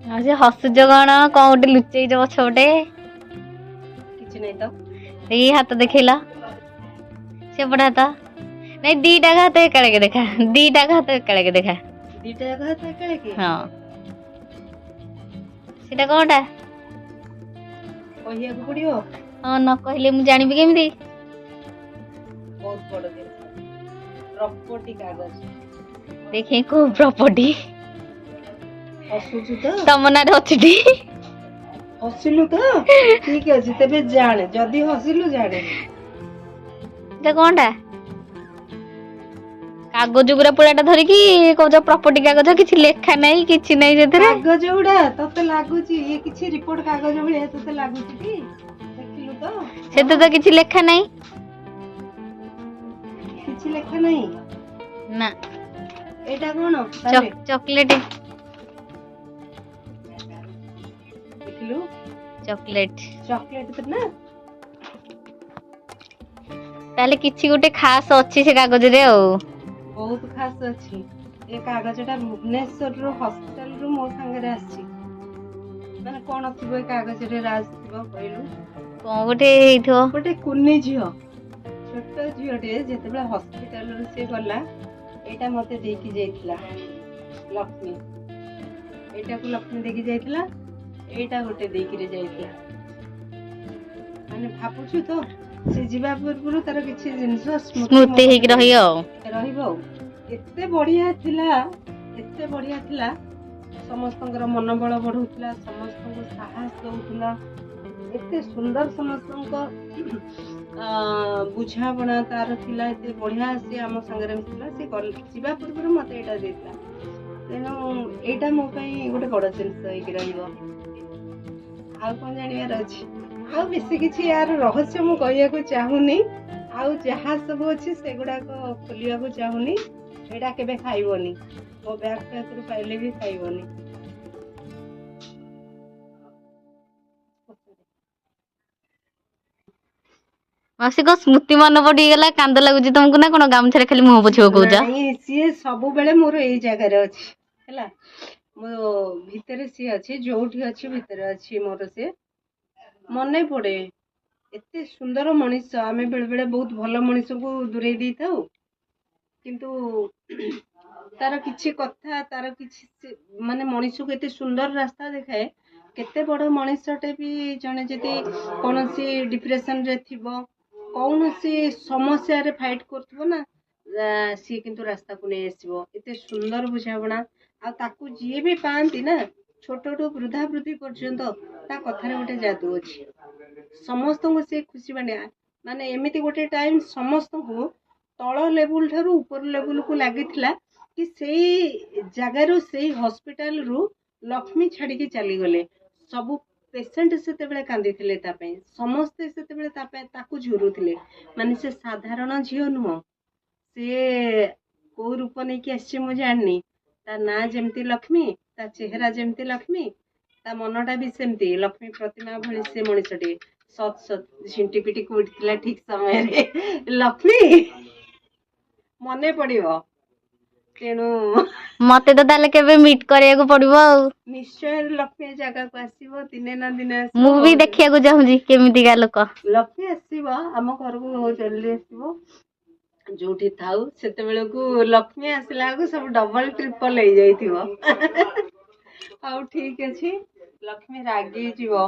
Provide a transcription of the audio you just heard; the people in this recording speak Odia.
ଆଉ ସେ ହସୁଛ କଣ ଗୋଟେ ଲୁଚେଇଛ ପଛ ଗୋଟେ କିଛି ନାହିଁ ତ ଏଇ ହାତ ଦେଖେଇଲ ସେପଟେ ହାତ ନାଇଁ ଦିଟା ହାତ ଏକାଳକେ ଦେଖା ଦିଟା ହାତ ଏକାଳକେ ଦେଖା ଦିଟା ଯାକ ହାତ ଏକାଳକେ ହଁ ସେଟା କଣଟା କହିବାକୁ ପଡିବ ହଁ ନ କହିଲେ ମୁଁ ଜାଣିବି କେମିତି ବହୁତ ବଡ ଜିନିଷ ପ୍ରପର୍ଟି କାଗଜ ଦେଖେ କୋଉ ପ୍ରପର୍ଟି ହସୁଛୁ ତ ତମ ନାଁରେ ଅଛିଟି ହସିଲୁ ତ ଠିକ ଅଛି ତେବେ ଜାଣେ ଯଦି ହସିଲୁ ଜାଣେ ଏଟା କଣଟା କାଗଜ ଗୁରା ପୁରାଟା ଧରିକି କହୁଛ ପ୍ରପର୍ଟି କାଗଜ କିଛି ଲେଖା ନାହିଁ କିଛି ନାହିଁ ସେଥିରେ କାଗଜ ଗୁଡା ତତେ ଲାଗୁଛି ଇଏ କିଛି ରିପୋର୍ଟ କାଗଜ ଭଳିଆ ତତେ ଲାଗୁଛି କି ଦେଖିଲୁ ତ ସେଥିରେ ତ କିଛି ଲେଖା ନାହିଁ କିଛି ଲେଖା ନାହିଁ ନା ଏଇଟା କଣ ଚକଲେଟ ଦେଖିଲୁ ଚକଲେଟ ଚକଲେଟ ନା ତାହେଲେ କିଛି ଗୋଟେ ଖାସ ଅଛି ସେ କାଗଜରେ ଆଉ ବହୁତ ଖାସ ଅଛି ଏ କାଗଜଟା ଭୁବନେଶ୍ୱରରୁ ହସ୍ପିଟାଲରୁ ମୋ ସାଙ୍ଗରେ ଆସିଛି ମାନେ କଣ ଥିବ ଏ କାଗଜରେ ରାଜ ଥିବ କହିଲୁ କଣ ଗୋଟେ ହେଇଥିବ ଗୋଟେ କୁନି ଝିଅ ଛୋଟ ଝିଅଟେ ଯେତେବେଳେ ହସ୍ପିଟାଲରୁ ସେ ଗଲା ଏଇଟା ମତେ ଦେଇକି ଯାଇଥିଲା ଲକ୍ଷ୍ମୀ ଏଇଟାକୁ ଲକ୍ଷ୍ମୀ ଦେଇକି ଯାଇଥିଲା ଏଇଟା ଗୋଟେ ଦେଇକିରି ଯାଇଥିଲା ମାନେ ଭାବୁଛୁ ତ ସେ ଯିବା ପୂର୍ବରୁ ତାର କିଛି ଜିନିଷ ସ୍ମୃତି ହେଇକି ରହିବ ଆଉ ଏତେ ବଢିଆ ଥିଲା ସମସ୍ତଙ୍କର ମନୋବଳ ବଢଉଥିଲା ସମସ୍ତଙ୍କୁ ସାହସ ଦଉଥିଲା ଏତେ ସୁନ୍ଦର ସମସ୍ତଙ୍କ ବୁଝାବଣା ତାର ଥିଲା ଏତେ ବଢିଆ ସେ ଆମ ସାଙ୍ଗରେ ମିଶିଥିଲା ସେ ଯିବା ପୂର୍ବରୁ ମତେ ଏଇଟା ଦେଇଥିଲା ତେଣୁ ଏଇଟା ମୋ ପାଇଁ ଗୋଟେ ବଡ ଜିନିଷ ହେଇକି ରହିବ ଆଉ କଣ ଜାଣିବାର ଅଛି ଆଉ ବେଶୀ କିଛି ୟାର ରହସ୍ୟ ମୁଁ କହିବାକୁ ଚାହୁଁନି ଆଉ ଯାହା ସବୁ ଅଛି ସେଗୁଡାକ ଖୋଲିବାକୁ ଚାହୁଁନି ଏଇଟା କେବେ ଖାଇବନି ମୋ ବ୍ୟାଗ ଫ୍ୟାଗରୁ ପାଇଲେ ବି ଖାଇବନି ମାସି କଣ ସ୍ମୃତି ମନେ ପଡିଗଲା କାନ୍ଦ ଲାଗୁଛି ତମକୁ ନା କଣ ଗାମୁଛାରେ ଖାଲି ମୁହଁ ପୋଛିବାକୁ କହୁଛ ସିଏ ସବୁବେଳେ ମୋର ଏଇ ଜାଗାରେ ଅଛି ହେଲା ମୋ ଭିତରେ ସିଏ ଅଛି ଯୋଉଠି ଅଛି ଭିତରେ ଅଛି ମୋର ସିଏ ମନେ ପଡେ ଏତେ ସୁନ୍ଦର ମଣିଷ ଆମେ ବେଳେ ବେଳେ ବହୁତ ଭଲ ମଣିଷକୁ ଦୂରେଇ ଦେଇଥାଉ କିନ୍ତୁ ତାର କିଛି କଥା ତାର କିଛି ମାନେ ମଣିଷକୁ ଏତେ ସୁନ୍ଦର ରାସ୍ତା ଦେଖାଏ କେତେ ବଡ ମଣିଷଟେ ବି ଜଣେ ଯଦି କୌଣସି ଡିପ୍ରେସନ ରେ ଥିବ କୌଣସି ସମସ୍ୟାରେ ଫାଇଟ କରୁଥିବ ନା ସିଏ କିନ୍ତୁ ରାସ୍ତାକୁ ନେଇ ଆସିବ ଏତେ ସୁନ୍ଦର ବୁଝାବଣା ଆଉ ତାକୁ ଯିଏ ବି ପାଆନ୍ତି ନା ଛୋଟଠୁ ବୃଦ୍ଧା ବୃଦ୍ଧି ପର୍ଯ୍ୟନ୍ତ ତା କଥାରେ ଗୋଟେ ଯାଦୁ ଅଛି ସମସ୍ତଙ୍କୁ ସେ ଖୁସି ମାନେ ଏମିତି ଗୋଟେ ଟାଇମ ସମସ୍ତଙ୍କୁ ତଳ ଲେବୁଲ ଠାରୁ ଉପର ଲେବୁଲକୁ ଲାଗିଥିଲା କି ସେଇ ଜାଗାରୁ ସେଇ ହସ୍ପିଟାଲରୁ ଲକ୍ଷ୍ମୀ ଛାଡିକି ଚାଲିଗଲେ ସବୁ ପେସେଣ୍ଟ ସେତେବେଳେ କାନ୍ଦିଥିଲେ ତା ପାଇଁ ସମସ୍ତେ ସେତେବେଳେ ତା ପାଇଁ ତାକୁ ଝୁରୁଥିଲେ ମାନେ ସେ ସାଧାରଣ ଝିଅ ନୁହଁ ସିଏ କୋଉ ରୂପ ନେଇକି ଆସିଛି ମୁଁ ଜାଣିନି ତା ନାଁ ଯେମିତି ଲକ୍ଷ୍ମୀ ତା ଚେହେରା ଯେମିତି ଲକ୍ଷ୍ମୀ ତା ମନଟା ବି ସେମିତି ଲକ୍ଷ୍ମୀ ପ୍ରତିମା ଭଳି ସେ ମଣିଷଟି ସତ ସତ ଝିଣ୍ଟି ପିଟି ଉଠିଥିଲା ଠିକ ସମୟରେ ଲକ୍ଷ୍ମୀ ମନେ ପଡିବ ତେଣୁ ମତେ ତ ତାହେଲେ କେବେ ମିଟ୍ କରିବାକୁ ପଡିବ ଆଉ ନିଶ୍ଚୟ ଲକ୍ଷ୍ମୀ ଜାଗାକୁ ଆସିବ ଦିନେ ନା ଦିନେ ଆସିବ ମୁଁ ବି ଦେଖିବାକୁ ଚାହୁଁଛି କେମିତିକା ଲୋକ ଲକ୍ଷ୍ମୀ ଆସିବ ଆମ ଘରକୁ ଜଲ୍ଦି ଆସିବ ଯୋଉଠି ଥାଉ ସେତେବେଳକୁ ଲକ୍ଷ୍ମୀ ଆସିଲା ବେଳକୁ ସବୁ ଡବଲ ଟ୍ରିପଲ ହେଇଯାଇଥିବ ଆଉ ଠିକ ଅଛି ଲକ୍ଷ୍ମୀ ରାଗି ଯିବ